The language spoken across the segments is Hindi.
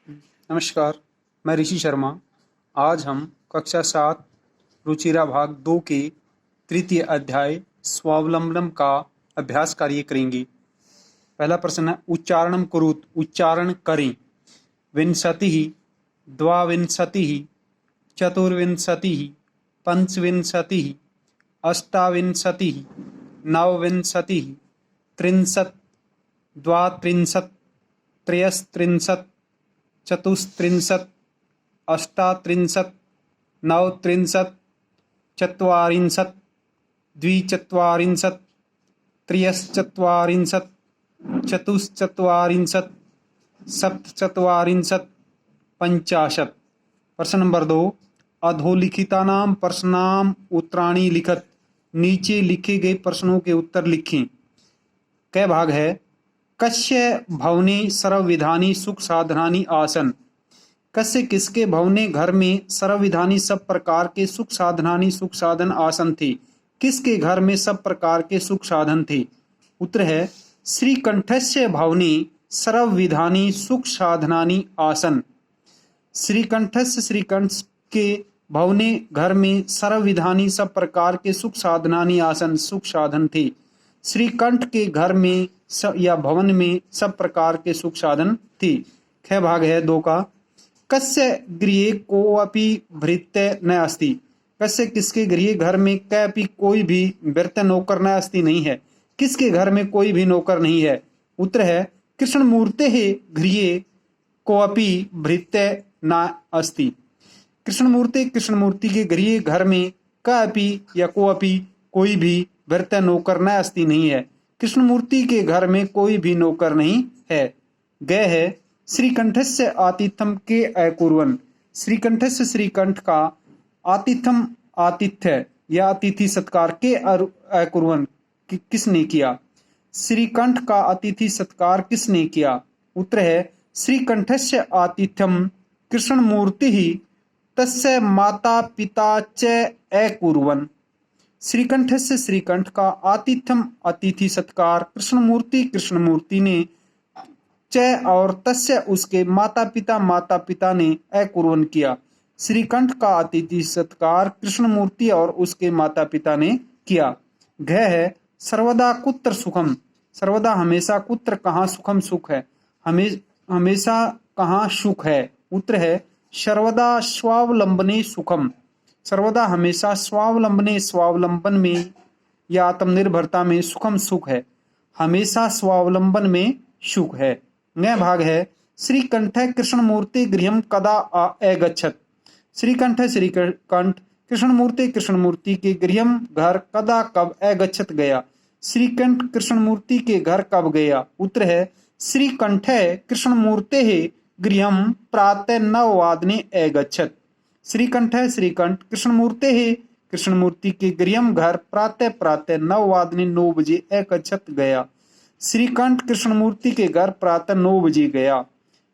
नमस्कार, मैं ऋषि शर्मा। आज हम कक्षा 7 रुचिरा भाग 2 के तृतीय अध्याय स्वावलंबनम का अभ्यास कार्य करेंगे। पहला प्रश्न है उच्चारणम कुरुत, उच्चारण करें। विंशतिः, द्वाविंशतिः, चतुर्विंशतिः, पंचविंशतिः, अष्टाविंशतिः, नवविंशतिः, त्रिंशत्, द्वात्रिंशत्, त्रयस्त्रिंशत्, चतुस्त्रिंशत्, अष्टात्रिंशत्, नवत्रिंशत्, चत्वारिंशत्, द्विचत्वारिंशत्, त्रयश्चत्वारिंशत्, चतुश्चत्वारिंशत्, सप्तचत्वारिंशत्, पंचाशत्। प्रश्न नंबर 2, अधोलिखितानां प्रश्नानाम् उत्तराणि लिखत। नीचे लिखे गए प्रश्नों के उत्तर लिखें। कै भाग है? कस्य भवने सर्वविधानि सुख साधनानि आसन। कस्य किसके भवने घर में सर्वविधानि सब प्रकार के सुख साधनानि सुख साधन आसन थे। किसके घर में सब प्रकार के सुख साधन थे? उत्तर है श्रीकंठस्य भवने सर्वविधानि सुख साधनानि आसन। श्रीकंठस्य श्रीकंठ के भवने घर में सर्वविधानि सब प्रकार के सुख साधनानि आसन सुख साधन थे। श्रीकंठ के घर में या भवन में सब प्रकार के सुख साधन थे। ख भाग है 2 का। कस्य गृहे कोऽपि भृत्य न अस्ति। कस्य किसके गृह घर में कैपि कोई भी भृत्य नौकर न अस्ति नहीं है। किसके घर में कोई भी नौकर नहीं है? उत्तर है कृष्णमूर्तेः गृहे कोऽपि भृत्य न अस्ति। कृष्णमूर्ति के गृह घर में कैपि या कोऽपि कोई भी भृत्य नौकर न अस्ति नहीं है। कृष्णमूर्ति के घर में कोई भी नौकर नहीं है। गय है श्रीकंठस्य आतिथ्यम के अकुर्वन्। श्रीकंठस्य श्रीकंठ का आतिथ्यम आतिथ्य या अतिथि सत्कार के अकुर्वन् किसने किया? श्रीकंठ का अतिथि सत्कार किसने किया? उत्तर है श्रीकंठस्य आतिथ्यम कृष्णमूर्तिः तस्य माता पिता च अकुर्वन्। श्रीकंठस्य श्रीकंठ का आतिथ्यम अतिथि सत्कार कृष्णमूर्ति ने च और तस्य उसके माता पिता ने अकुर्वन् किया। श्रीकंठ का अतिथि सत्कार कृष्णमूर्ति और उसके माता पिता ने किया। घ है सर्वदा कुत्र सुखम। सर्वदा हमेशा कुत्र कहाँ सुखम सुख है। हमेशा कहाँ सुख है? उत्तर है सर्वदा स्वावलंबने सुखम। सर्वदा हमेशा स्वावलंबने स्वावलंबन में या आत्मनिर्भरता में सुखम सुख है। हमेशा स्वावलंबन में सुख है। न भाग है श्रीकंठ कृष्णमूर्ति गृहम कदा अगच्छत। श्रीकंठ श्रीकंठ कृष्णमूर्ति के गृहम घर कदा कब अगच्छत गया। श्रीकंठ कृष्णमूर्ति के घर कब गया? उत्तर है श्रीकंठ कृष्णमूर्तेः गृहम प्रातः 9 वादने अगच्छत। श्रीकंठ कृष्णमूर्तेः कृष्णमूर्ति के गृहम घर प्रातः 9 वादने 9 बजे अगच्छत गया। श्रीकंठ कृष्णमूर्ति के घर प्रातः 9 बजे गया।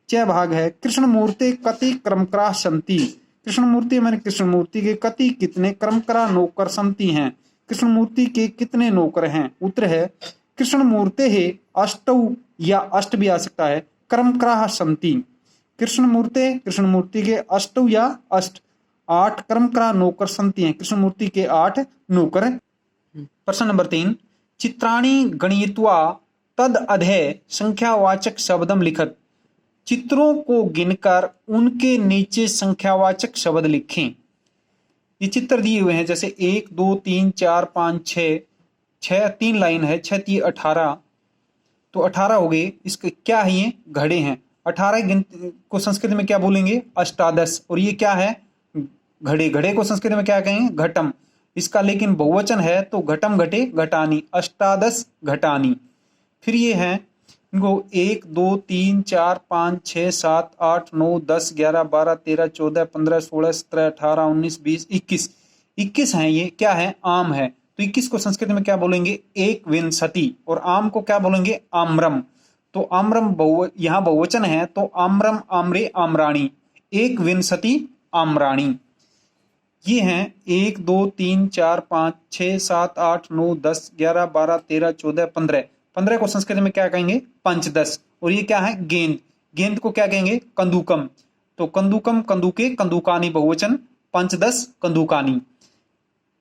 च भाग है कृष्णमूर्ति कति क्रमकरा संति। कृष्णमूर्ति माने कृष्णमूर्ति के कति कितने क्रमकरा नौकर संति हैं। कृष्णमूर्ति के कितने नौकर हैं? उत्तर है कृष्णमूर्तेः अष्टौ या अष्ट भी आ सकता है क्रमकरा संति। कृष्णमूर्ति के अष्टौ या अष्ट 8 क्रमकरा नौकर संति हैं। कृष्णमूर्ति के 8 नौकर। प्रश्न नंबर 3, चित्राणि गणयित्वा तद अधे संख्यावाचक शब्दम लिखत। चित्रों को गिनकर उनके नीचे संख्यावाचक शब्द लिखें। ये चित्र दिए हुए हैं जैसे 1 2 3 4 5 6 3 लाइन है 6 3 18 तो 18 हो गए। इसके क्या है? ये घड़े हैं। 18 को संस्कृत में क्या बोलेंगे? अष्टादश। और ये क्या है? घड़े। घड़े को संस्कृत में क्या कहेंगे? घटम। इसका लेकिन बहुवचन है तो घटम घटे घटानी, अष्टादश घटानी। फिर ये है इनको 1 2 3 4 5 6 7 8 9 10 11 12 13 14 15 16 17 18 19 20 21 21 हैं। ये क्या है? आम है। तो 21 को संस्कृत में क्या बोलेंगे? एक विंशति। और आम को क्या बोलेंगे? आम्रम। तो आम्रम यहाँ बहुवचन है तो आम्रम आम्रे आम्राणी, एक विंशति आम्राणी। ये हैं 1 2 3 4 5 6 7 8 9 10 11 12 13 14 15। 15 को संस्कृत में क्या कहेंगे? पंचदश। और ये क्या है? गेंद। गेंद को क्या कहेंगे? कंदुकम। तो कंदुकम, कंदुके, कंदुकानी बहुवचन, पंचदश कंदुकानी।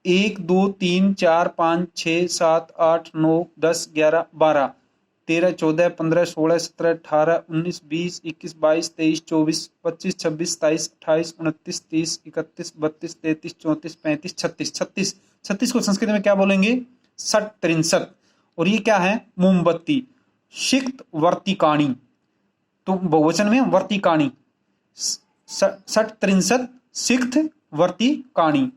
1 2 3 4 5 6 7 8 9 10 11 12 13 14 15 16 17 18 19 20 21 22 23 24 25 26 27 28 29 30 31 32 33 34 35 36 36 36 को संस्कृत में क्या बोलेंगे? षट त्रिंशत। और ये क्या है? मोमबत्ती। सिक्त वर्तिकाणी, तो बहुवचन में वर्तिकाणी। षट त्रिंशत सिक्त वर्तिकाणी।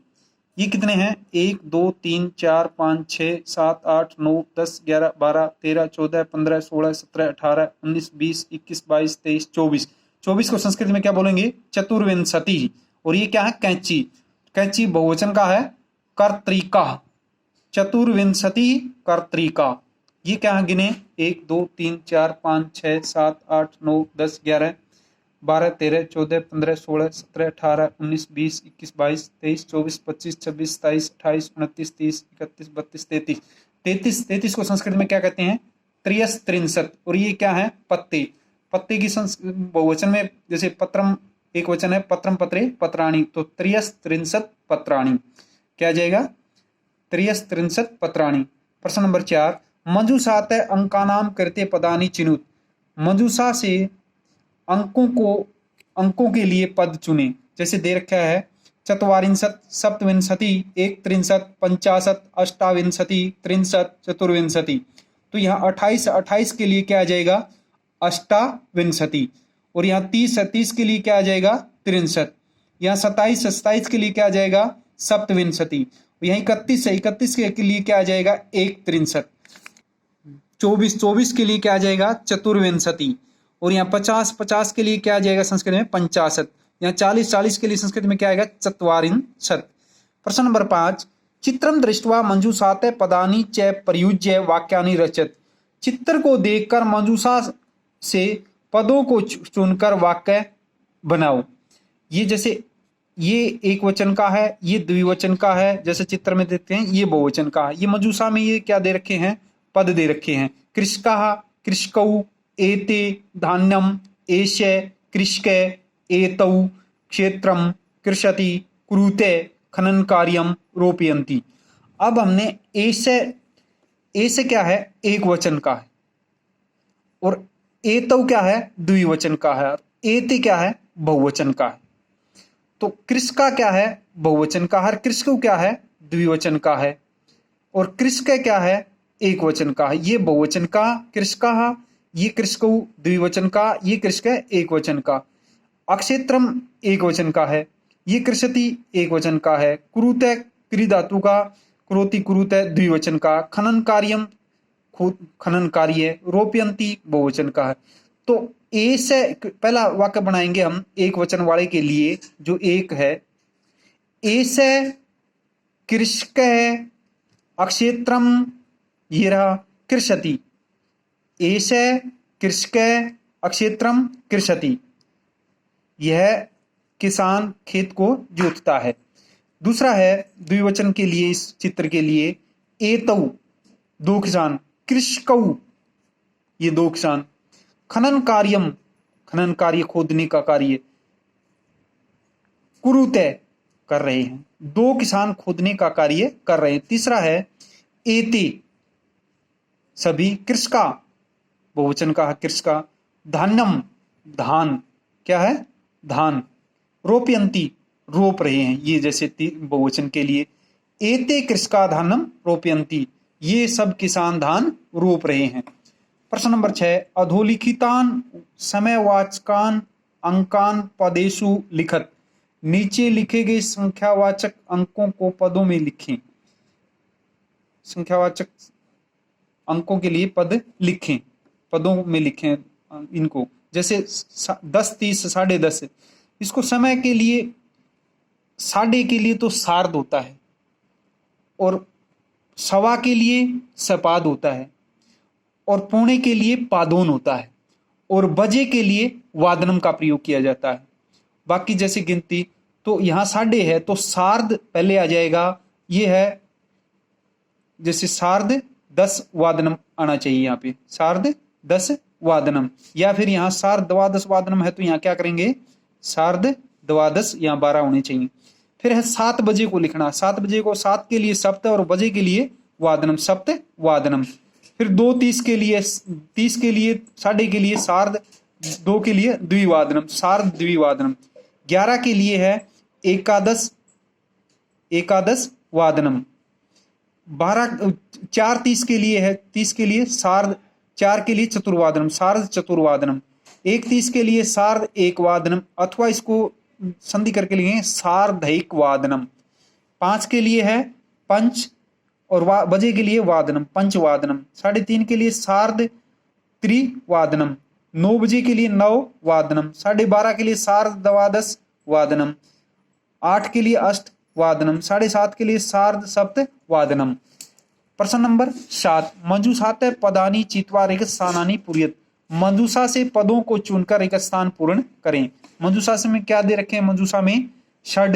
ये कितने हैं? 1 2 3 4 5 6 7 8 9 10 11 12 13 14 15 16 17 18 19 20 21 22 23 24। 24 को संस्कृत में क्या बोलेंगे? चतुर्विंशति। और ये क्या है? कैंची। कैंची बहुवचन का है कर्तृका। चतुर्विंशति कर्तृका। ये क्या है? गिने 1 2 3 4 5 6 7 8 9 10 11 12 13 14 15 16 17 18 19 20 21 22 23 24 25 26 27 28 29 30 31 32 33 33 33 को संस्कृत में क्या कहते हैं? त्रियस त्रिंशत। और ये क्या है? पत्ते। पत्ते की बहुवचन में जैसे पत्रम एक वचन है, पत्रम पत्रे पत्राणी, तो त्रियस त्रिंशत पत्राणी। क्या आ जाएगा? त्रियस त्रिंशत पत्राणी। प्रश्न नंबर 4, मंजूषात अंकानाम कृते पदानि चिनुत। मंजूषा से अंकों के लिए पद चुने। जैसे दे रखा है चत्वारिंशत, सप्तविंशति, एक त्रिंशत, पंचाशत, अष्टाविंशति, त्रिंशत, चतुर्विंशति। तो यहाँ 28 के लिए क्या आ जाएगा? अष्टाविंशति। और यहाँ 30 के लिए क्या आ जाएगा? त्रिंशत। यहाँ 27 के लिए क्या आ जाएगा? सप्तविंशति। यहाँ 31 के लिए क्या आ जाएगा? एक त्रिंशत। 24 के लिए क्या आ जाएगा? चतुर्विंशति। और यहाँ 50 के लिए क्या आ जाएगा संस्कृत में? पंचाशत। यहाँ 40 के लिए संस्कृत में क्या आएगा? चत्वारिंशत। प्रश्न नंबर 5, चित्रम दृष्ट्वा मंजूषाते पदानि च प्रयुज्य वाक्यानि रचत। चित्र को देखकर मंजूषा से पदों को चुनकर वाक्य बनाओ। ये जैसे ये एक वचन का है, ये द्विवचन का है, जैसे चित्र में देखते हैं ये बहुवचन का है। ये मंजूषा में ये क्या दे रखे हैं? पद दे रखे हैं। कृषकाः, कृषकौ, एते, धान्यम, एषे, कृषके, एतौ, क्षेत्रम, कृषति, कुरुते, खनन कार्यम, रोपयन्ति। अब हमने एसे क्या है? एक वचन का है। और एतौ क्या है? द्विवचन का है। और एते क्या है? बहुवचन का है। तो कृषका क्या है? बहुवचन का है। कृषकौ क्या है? द्विवचन का है। और कृषके क्या है? एक वचन का है। ये बहुवचन का कृषका, ये कृषकौ द्विवचन का, ये कृषक एक वचन का। अक्षेत्रम एक वचन का है, ये कृषति एक वचन का है। कुरुते क्री धातु का, कुरोति कुरुते द्विवचन का। खनन कार्यम खनन कार्य, रोपयंती बहुवचन का है। तो ए से पहला वाक्य बनाएंगे हम एक वचन वाले के लिए, जो एक है। ए से कृषक है, अक्षेत्रम ये रहा, कृषति। एष कृषक, अक्षेत्रम कृषति। यह किसान खेत को जोतता है। दूसरा है द्विवचन के लिए, इस चित्र के लिए, एतौ दो किसान, कृषकौ ये दो किसान। खनन कार्यम खनन कार्य खोदने का कार्य, कुरुते कर रहे हैं, दो किसान खोदने का कार्य कर रहे हैं। तीसरा है एते सभी, कृषका बहुवचन का है कृषका। धान्यम धान, क्या है? धान। रोपयंती रोप रहे हैं, ये जैसे बहुवचन के लिए। एते कृषका धान्यम रोपयंती, ये सब किसान धान रोप रहे हैं। प्रश्न नंबर 6, अधोलिखितान समयवाचकान अंकान पदेषु लिखत। नीचे लिखे गए संख्यावाचक अंकों को पदों में लिखें। संख्यावाचक अंकों के लिए पद लिखें, पदों में लिखें इनको। जैसे 10 30 10.5, इसको समय के लिए साढ़े के लिए तो सार्ध होता है, और सवा के लिए सपाद होता है, और पौने के लिए पादोन होता है, और बजे के लिए वादनम का प्रयोग किया जाता है। बाकी जैसे गिनती, तो यहाँ साढ़े है तो सार्ध पहले आ जाएगा। ये है जैसे सार्ध 10 वादनम आना चाहिए, यहाँ पे सार्ध 10 वादनम, या फिर यहाँ सार्ध द्वादश वादनम है तो यहाँ क्या करेंगे, सार्ध द्वादश, यहाँ 12 होने चाहिए। फिर है 7 बजे को लिखना, 7 बजे को 7 के लिए सप्त और बजे के लिए वादनम, सप्त वादनम। फिर 2:30 के लिए, 30 के लिए, साढ़े के लिए सार्ध, 2 के लिए द्विवादनम, सार्ध द्विवादनम। 11 के लिए है एकादश, एकादश वादनम। 4:30 के लिए है, 30 के लिए सार्ध, 4 के लिए चतुर्वादनम, सार्ध चतुर्वादनम। 1:30 के लिए सार्ध एक वादनम, अथवा इसको संधि करके लिखेंगे सार्धैक वादनम। 5 के लिए है पंच और बजे के लिए वादनम, पंचवादनम। 3:30 के लिए सार्ध त्रिवादनम। 9 बजे के लिए नव वादनम। 12:30 के लिए सार्ध द्वादश वादनम। 8 के लिए अष्ट वादनम। 7:30 के लिए सार्ध सप्त वादनम। प्रश्न नंबर 7, मंजूषाते पदानी चित्वा रिक्त स्थानानि पूरयेत्। मंजूषा से पदों को चुनकर रिक्त स्थान पूर्ण करें। मंजूषा से में क्या दे रखे हैं, मंजूषा में षड,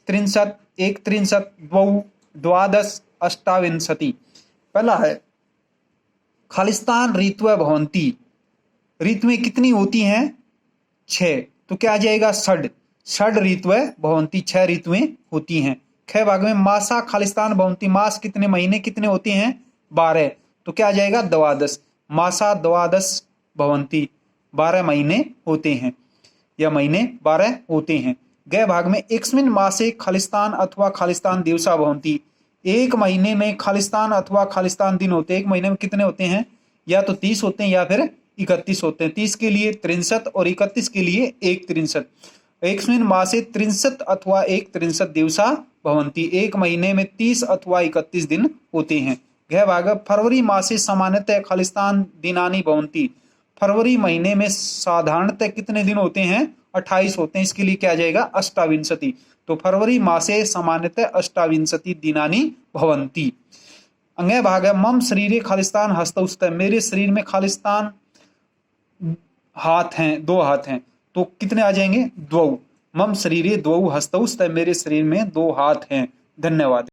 त्रिंशत, एक त्रिंशत, द्वौ, द्वादश, अष्टाविंशति। पहला है खालिस्तान ऋतुएं भवन्ति, ऋतुएं कितनी होती हैं, 6, तो क्या आ जाएगा षड, षड ऋतुएं भवन्ति, 6 ऋतुएं होती हैं। ख भाग में मासा खालिस्तान भवन्ति, मास कितने, महीने कितने होते हैं, 12, तो क्या आ जाएगा द्वादश, मासा द्वादश भवन्ति, 12 महीने होते हैं, या महीने 12 होते हैं। ग भाग में एकस्मिन् मासे खालिस्तान अथवा खालिस्तान दिवसा भवन्ति, एक महीने में खालिस्तान अथवा खालिस्तान दिन होते हैं। एक महीने में कितने होते हैं, या तो 30 होते हैं या फिर 31 होते हैं। 30 के लिए 63 और 31 के लिए 1 एकस्मिन् मासे 63 अथवा 1 दिवसा भवन्ति, एक महीने में 30 अथवा 31 दिन होते हैं। घ भाग फरवरी मासे सामान्यतः खालिस्तान दिनानि भवन्ति, फरवरी महीने में साधारणतः कितने दिन होते हैं, 28 होते हैं। इसके लिए क्या आ जाएगा अष्टाविंशति, तो फरवरी मासे सामान्यतः अष्टाविंशति दिनानि भवन्ति। अंग भाग मम शरीरे खालिस्तान हस्तौ, मेरे शरीर में खालिस्तान हाथ हैं, 2 हाथ हैं, तो कितने आ जाएंगे, द्वौ। मम शरीरे द्वौ हस्तौ, मेरे शरीर में 2 हाथ हैं। धन्यवाद।